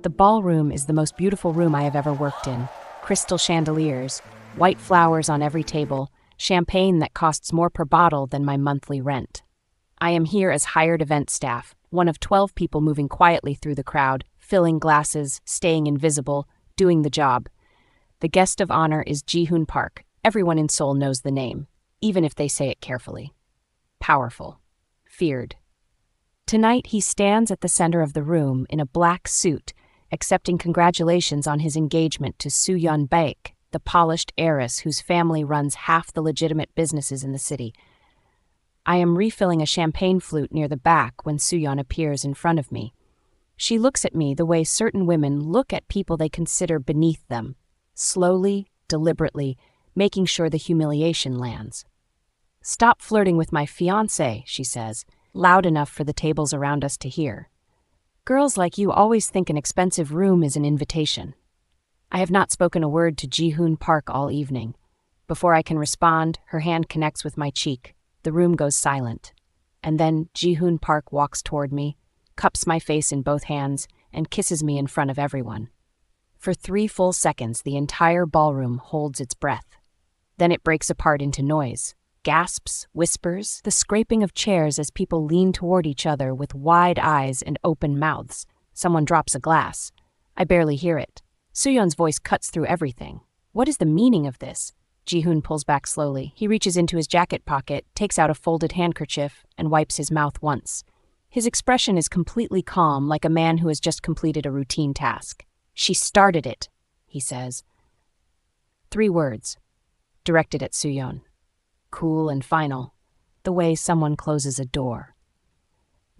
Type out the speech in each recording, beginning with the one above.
The ballroom is the most beautiful room I have ever worked in. Crystal chandeliers, white flowers on every table, champagne that costs more per bottle than my monthly rent. I am here as hired event staff, one of 12 people moving quietly through the crowd, filling glasses, staying invisible, doing the job. The guest of honor is Ji-hoon Park. Everyone in Seoul knows the name, even if they say it carefully. Powerful. Feared. Tonight he stands at the center of the room in a black suit, accepting congratulations on his engagement to Soo-yeon Baek, the polished heiress whose family runs half the legitimate businesses in the city. I am refilling a champagne flute near the back when Soo-yeon appears in front of me. She looks at me the way certain women look at people they consider beneath them, slowly, deliberately, making sure the humiliation lands. "Stop flirting with my fiancé," she says, loud enough for the tables around us to hear. Girls like you always think an expensive room is an invitation. I have not spoken a word to Ji-hoon Park all evening. Before I can respond, her hand connects with my cheek. The room goes silent. And then Ji-hoon Park walks toward me, cups my face in both hands, and kisses me in front of everyone. For 3 full seconds, the entire ballroom holds its breath. Then it breaks apart into noise. Gasps, whispers, the scraping of chairs as people lean toward each other with wide eyes and open mouths. Someone drops a glass. I barely hear it. Soo-yeon's voice cuts through everything. What is the meaning of this? Ji-hoon pulls back slowly. He reaches into his jacket pocket, takes out a folded handkerchief, and wipes his mouth once. His expression is completely calm, like a man who has just completed a routine task. "She started it," he says. 3 words, directed at Soo-yeon. Cool and final, the way someone closes a door.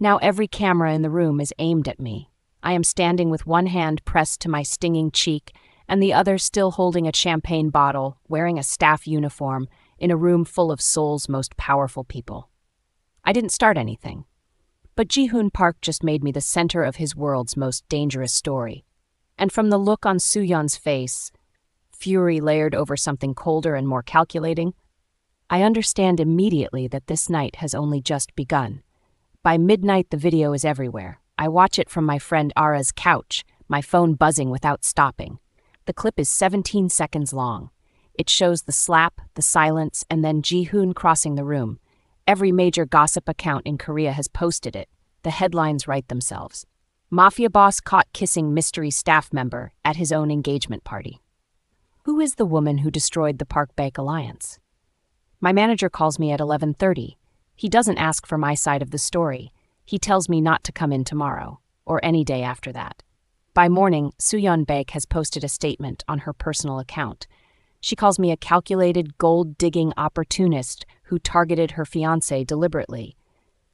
Now every camera in the room is aimed at me. I am standing with one hand pressed to my stinging cheek and the other still holding a champagne bottle, wearing a staff uniform, in a room full of Seoul's most powerful people. I didn't start anything, but Ji-hoon Park just made me the center of his world's most dangerous story. And from the look on Soo-yeon's face, fury layered over something colder and more calculating, I understand immediately that this night has only just begun. By midnight, the video is everywhere. I watch it from my friend Ara's couch, my phone buzzing without stopping. The clip is 17 seconds long. It shows the slap, the silence, and then Ji-hoon crossing the room. Every major gossip account in Korea has posted it. The headlines write themselves. Mafia boss caught kissing mystery staff member at his own engagement party. Who is the woman who destroyed the Park-Baek alliance? My manager calls me at 11:30. He doesn't ask for my side of the story. He tells me not to come in tomorrow, or any day after that. By morning, Soo-yeon Baek has posted a statement on her personal account. She calls me a calculated, gold-digging opportunist who targeted her fiancé deliberately.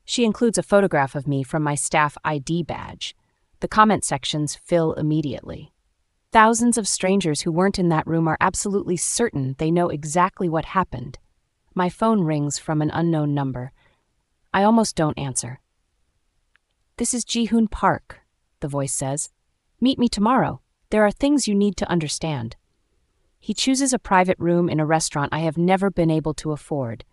She includes a photograph of me from my staff ID badge. The comment sections fill immediately. Thousands of strangers who weren't in that room are absolutely certain they know exactly what happened. My phone rings from an unknown number. I almost don't answer. "This is Ji-hoon Park," the voice says. "Meet me tomorrow. There are things you need to understand." He chooses a private room in a restaurant I have never been able to afford.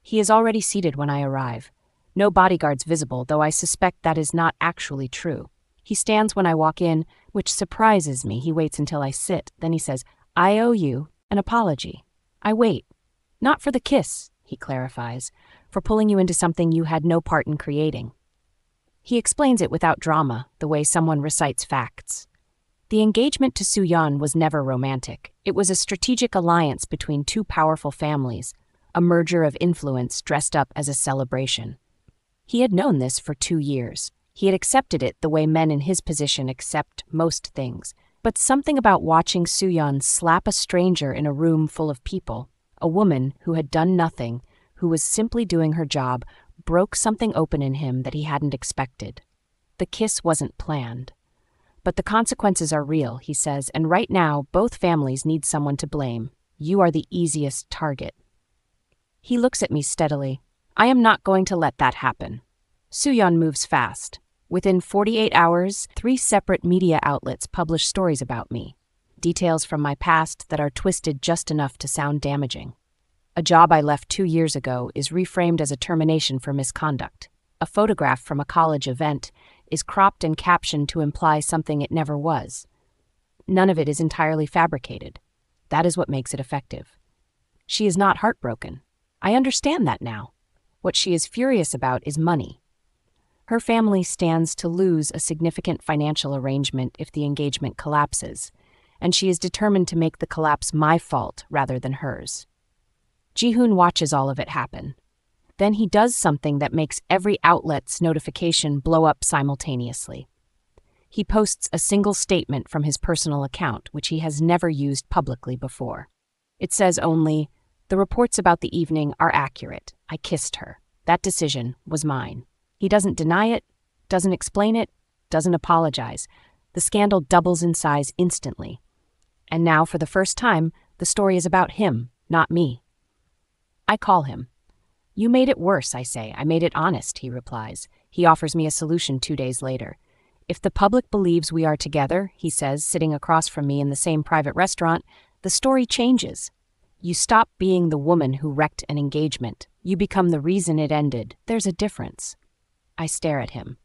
He is already seated when I arrive. No bodyguards visible, though I suspect that is not actually true. He stands when I walk in, which surprises me. He waits until I sit. Then he says, "I owe you an apology." I wait. "Not for the kiss," he clarifies, "for pulling you into something you had no part in creating." He explains it without drama, the way someone recites facts. The engagement to Soo-yeon was never romantic. It was a strategic alliance between 2 powerful families, a merger of influence dressed up as a celebration. He had known this for 2 years. He had accepted it the way men in his position accept most things. But something about watching Soo-yeon slap a stranger in a room full of people, a woman who had done nothing, who was simply doing her job, broke something open in him that he hadn't expected. The kiss wasn't planned. But the consequences are real, he says, and right now, both families need someone to blame. You are the easiest target. He looks at me steadily. I am not going to let that happen. Soo-yeon moves fast. Within 48 hours, 3 separate media outlets publish stories about me. Details from my past that are twisted just enough to sound damaging. A job I left 2 years ago is reframed as a termination for misconduct. A photograph from a college event is cropped and captioned to imply something it never was. None of it is entirely fabricated. That is what makes it effective. She is not heartbroken. I understand that now. What she is furious about is money. Her family stands to lose a significant financial arrangement if the engagement collapses, and she is determined to make the collapse my fault rather than hers. Ji-hoon watches all of it happen. Then he does something that makes every outlet's notification blow up simultaneously. He posts a single statement from his personal account, which he has never used publicly before. It says only, "The reports about the evening are accurate. I kissed her. That decision was mine." He doesn't deny it, doesn't explain it, doesn't apologize. The scandal doubles in size instantly. And now, for the first time, the story is about him, not me. I call him. "You made it worse," I say. "I made it honest," he replies. He offers me a solution 2 days later. "If the public believes we are together," he says, sitting across from me in the same private restaurant, "the story changes. You stop being the woman who wrecked an engagement. You become the reason it ended. There's a difference." I stare at him.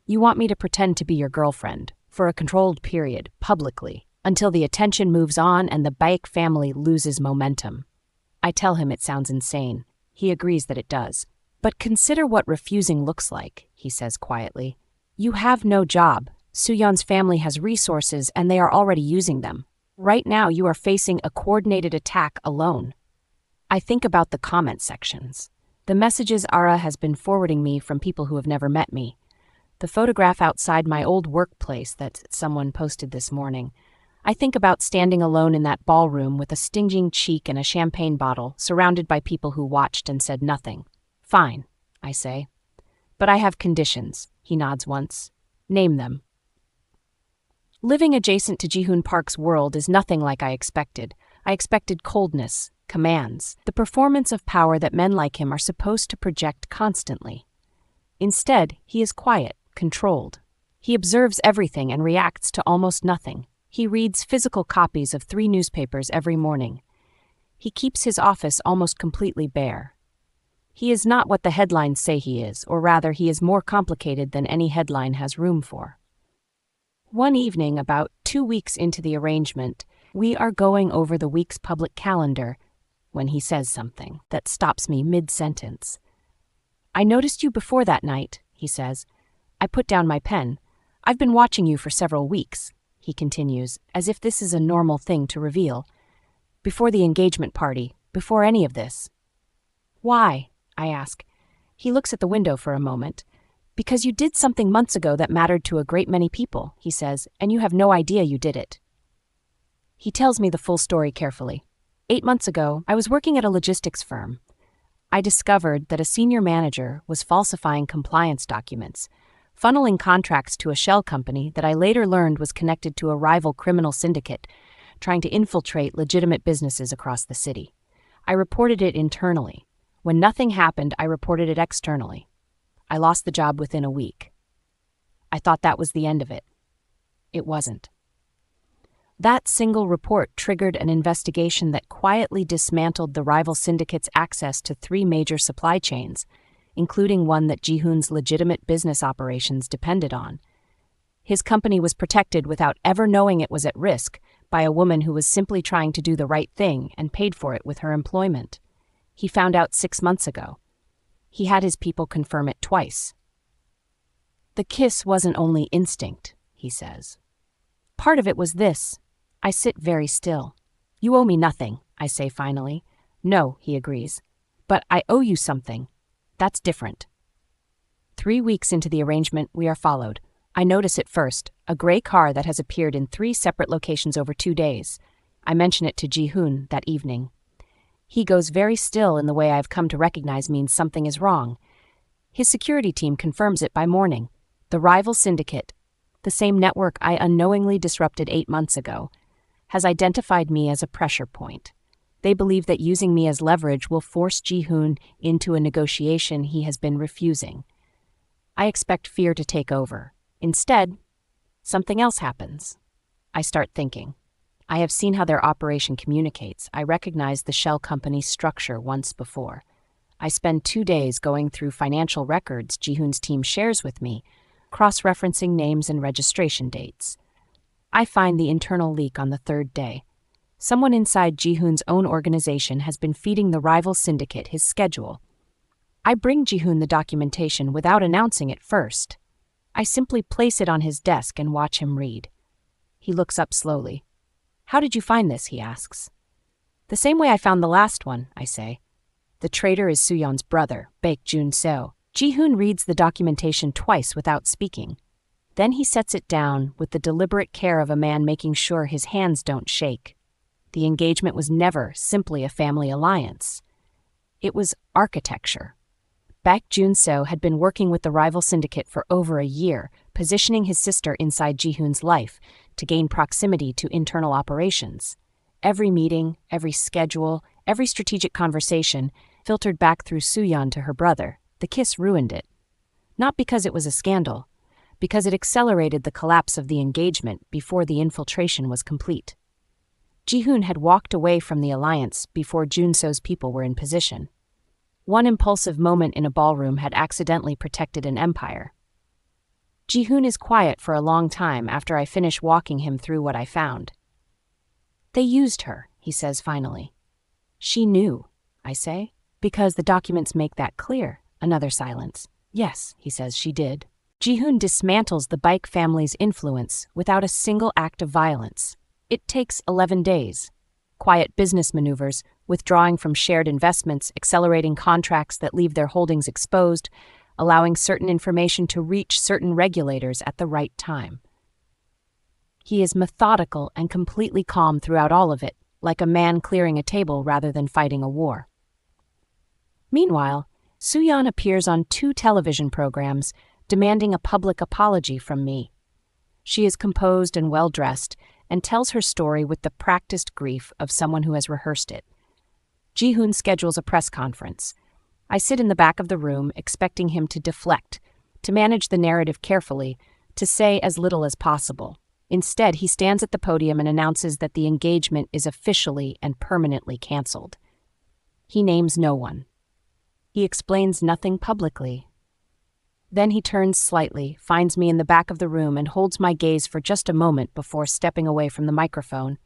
"You want me to pretend to be your girlfriend, for a controlled period, publicly, until the attention moves on and the Baek family loses momentum." I tell him it sounds insane. He agrees that it does. "But consider what refusing looks like," he says quietly. "You have no job. Soo-yeon's family has resources and they are already using them. Right now you are facing a coordinated attack alone." I think about the comment sections. The messages Ara has been forwarding me from people who have never met me. The photograph outside my old workplace that someone posted this morning. I think about standing alone in that ballroom with a stinging cheek and a champagne bottle, surrounded by people who watched and said nothing. "Fine," I say. "But I have conditions," he nods once. "Name them." Living adjacent to Ji-hoon Park's world is nothing like I expected. I expected coldness, commands, the performance of power that men like him are supposed to project constantly. Instead, he is quiet, controlled. He observes everything and reacts to almost nothing. He reads physical copies of 3 newspapers every morning. He keeps his office almost completely bare. He is not what the headlines say he is, or rather, he is more complicated than any headline has room for. One evening, about 2 weeks into the arrangement, we are going over the week's public calendar when he says something that stops me mid-sentence. "I noticed you before that night," he says. I put down my pen. "I've been watching you for several weeks," he continues, as if this is a normal thing to reveal. "Before the engagement party, before any of this." "Why?" I ask. He looks at the window for a moment. "Because you did something months ago that mattered to a great many people," he says, "and you have no idea you did it." He tells me the full story carefully. 8 months ago, I was working at a logistics firm. I discovered that a senior manager was falsifying compliance documents, funneling contracts to a shell company that I later learned was connected to a rival criminal syndicate, trying to infiltrate legitimate businesses across the city. I reported it internally. When nothing happened, I reported it externally. I lost the job within a week. I thought that was the end of it. It wasn't. That single report triggered an investigation that quietly dismantled the rival syndicate's access to 3 major supply chains, including one that Ji-hoon's legitimate business operations depended on. His company was protected without ever knowing it was at risk by a woman who was simply trying to do the right thing and paid for it with her employment. He found out 6 months ago. He had his people confirm it twice. "The kiss wasn't only instinct," he says. "Part of it was this." I sit very still. "You owe me nothing," I say finally. "No," he agrees. "But I owe you something. That's different." 3 weeks into the arrangement, we are followed. I notice it first, a gray car that has appeared in 3 separate locations over 2 days. I mention it to Ji-hoon that evening. He goes very still in the way I've come to recognize means something is wrong. His security team confirms it by morning. The rival syndicate, the same network I unknowingly disrupted 8 months ago, has identified me as a pressure point. They believe that using me as leverage will force Ji-hoon into a negotiation he has been refusing. I expect fear to take over. Instead, something else happens. I start thinking. I have seen how their operation communicates. I recognize the shell company's structure once before. I spend 2 days going through financial records Ji-hoon's team shares with me, cross-referencing names and registration dates. I find the internal leak on the third day. Someone inside Ji-hoon's own organization has been feeding the rival syndicate his schedule. I bring Ji-hoon the documentation without announcing it first. I simply place it on his desk and watch him read. He looks up slowly. "How did you find this?" he asks. "The same way I found the last one," I say. The traitor is Soo-yeon's brother, Baek Jun-seo. Ji-hoon reads the documentation twice without speaking. Then he sets it down with the deliberate care of a man making sure his hands don't shake. The engagement was never simply a family alliance. It was architecture. Baek Jun-seo had been working with the rival syndicate for over a year, positioning his sister inside Ji-hoon's life to gain proximity to internal operations. Every meeting, every schedule, every strategic conversation filtered back through Soo-yeon to her brother. The kiss ruined it. Not because it was a scandal, because it accelerated the collapse of the engagement before the infiltration was complete. Ji-hoon had walked away from the alliance before Jun-seo's people were in position. One impulsive moment in a ballroom had accidentally protected an empire. Ji-hoon is quiet for a long time after I finish walking him through what I found. "They used her," he says finally. "She knew," I say, "because the documents make that clear." Another silence. "Yes," he says, "she did." Ji-hoon dismantles the Baek family's influence without a single act of violence. It takes 11 days. Quiet business maneuvers, withdrawing from shared investments, accelerating contracts that leave their holdings exposed, allowing certain information to reach certain regulators at the right time. He is methodical and completely calm throughout all of it, like a man clearing a table rather than fighting a war. Meanwhile, Soo-yeon appears on 2 television programs, demanding a public apology from me. She is composed and well-dressed, and tells her story with the practiced grief of someone who has rehearsed it. Ji-hoon schedules a press conference. I sit in the back of the room, expecting him to deflect, to manage the narrative carefully, to say as little as possible. Instead, he stands at the podium and announces that the engagement is officially and permanently canceled. He names no one. He explains nothing publicly. Then he turns slightly, finds me in the back of the room, and holds my gaze for just a moment before stepping away from the microphone.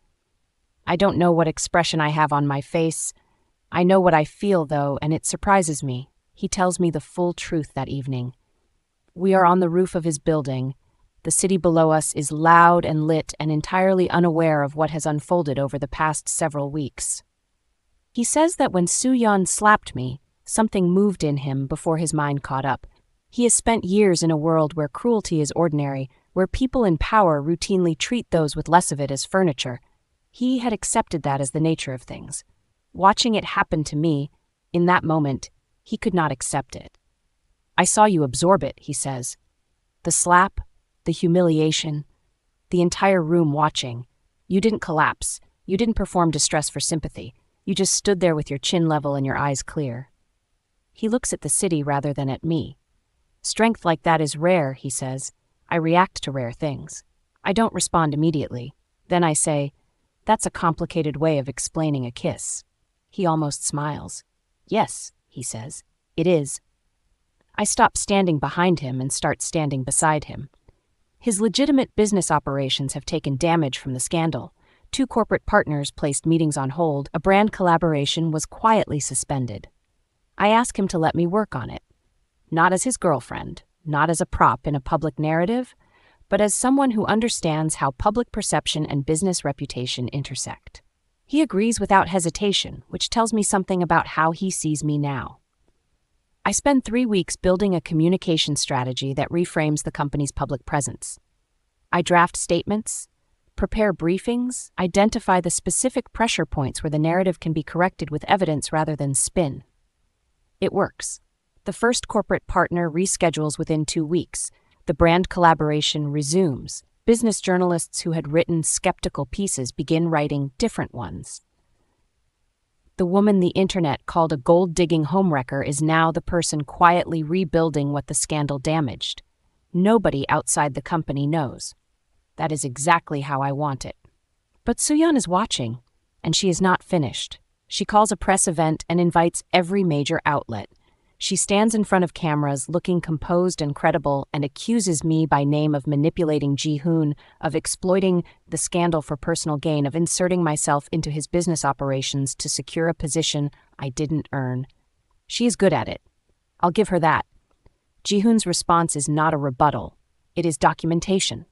I don't know what expression I have on my face. I know what I feel, though, and it surprises me. He tells me the full truth that evening. We are on the roof of his building. The city below us is loud and lit and entirely unaware of what has unfolded over the past several weeks. He says that when Soo-yeon slapped me, something moved in him before his mind caught up. He has spent years in a world where cruelty is ordinary, where people in power routinely treat those with less of it as furniture. He had accepted that as the nature of things. Watching it happen to me, in that moment, he could not accept it. "I saw you absorb it," he says. "The slap, the humiliation, the entire room watching. You didn't collapse. You didn't perform distress for sympathy. You just stood there with your chin level and your eyes clear." He looks at the city rather than at me. "Strength like that is rare," he says. "I react to rare things. I don't respond immediately. Then I say, 'That's a complicated way of explaining a kiss.' He almost smiles. 'Yes,' he says, 'it is.' I stop standing behind him and start standing beside him. His legitimate business operations have taken damage from the scandal. 2 corporate partners placed meetings on hold. A brand collaboration was quietly suspended. I ask him to let me work on it. Not as his girlfriend, not as a prop in a public narrative, but as someone who understands how public perception and business reputation intersect. He agrees without hesitation, which tells me something about how he sees me now. I spend 3 weeks building a communication strategy that reframes the company's public presence. I draft statements, prepare briefings, identify the specific pressure points where the narrative can be corrected with evidence rather than spin. It works. The first corporate partner reschedules within 2 weeks. The brand collaboration resumes. Business journalists who had written skeptical pieces begin writing different ones. The woman the internet called a gold-digging homewrecker is now the person quietly rebuilding what the scandal damaged. Nobody outside the company knows. That is exactly how I want it. But Soo-yeon is watching, and she is not finished. She calls a press event and invites every major outlet. She stands in front of cameras, looking composed and credible, and accuses me by name of manipulating Ji-hoon, of exploiting the scandal for personal gain, of inserting myself into his business operations to secure a position I didn't earn. She is good at it. I'll give her that. Ji-hoon's response is not a rebuttal. It is documentation.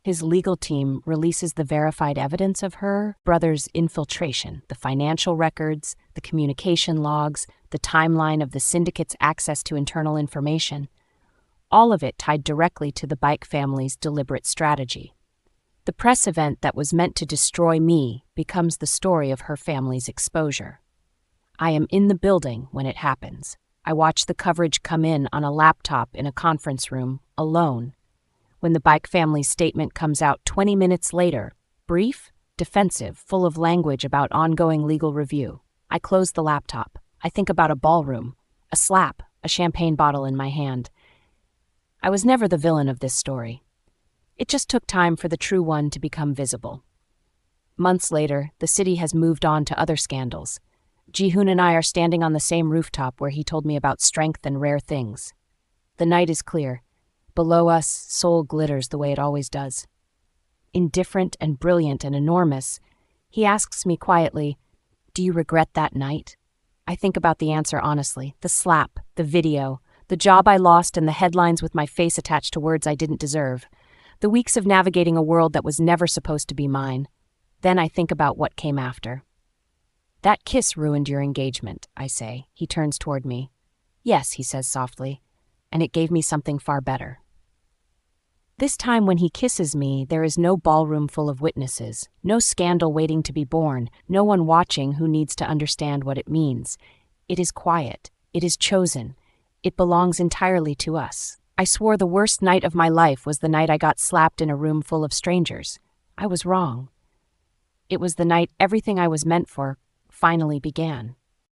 His legal team releases the verified evidence of her brother's infiltration, the financial records, the communication logs, the timeline of the syndicate's access to internal information, all of it tied directly to the Baek family's deliberate strategy. The press event that was meant to destroy me becomes the story of her family's exposure. I am in the building when it happens. I watch the coverage come in on a laptop in a conference room, alone. When the Baek family's statement comes out 20 minutes later, brief, defensive, full of language about ongoing legal review, I close the laptop. I think about a ballroom, a slap, a champagne bottle in my hand. I was never the villain of this story. It just took time for the true one to become visible. Months later, the city has moved on to other scandals. Ji-hoon and I are standing on the same rooftop where he told me about strength and rare things. The night is clear. Below us, Seoul glitters the way it always does. Indifferent and brilliant and enormous, he asks me quietly, "Do you regret that night?" I think about the answer honestly. The slap, the video, the job I lost, and the headlines with my face attached to words I didn't deserve. The weeks of navigating a world that was never supposed to be mine. Then I think about what came after. "That kiss ruined your engagement," I say. He turns toward me. "Yes," he says softly, "and it gave me something far better." This time when he kisses me, there is no ballroom full of witnesses, no scandal waiting to be born, no one watching who needs to understand what it means. It is quiet. It is chosen. It belongs entirely to us. I swore the worst night of my life was the night I got slapped in a room full of strangers. I was wrong. It was the night everything I was meant for finally began.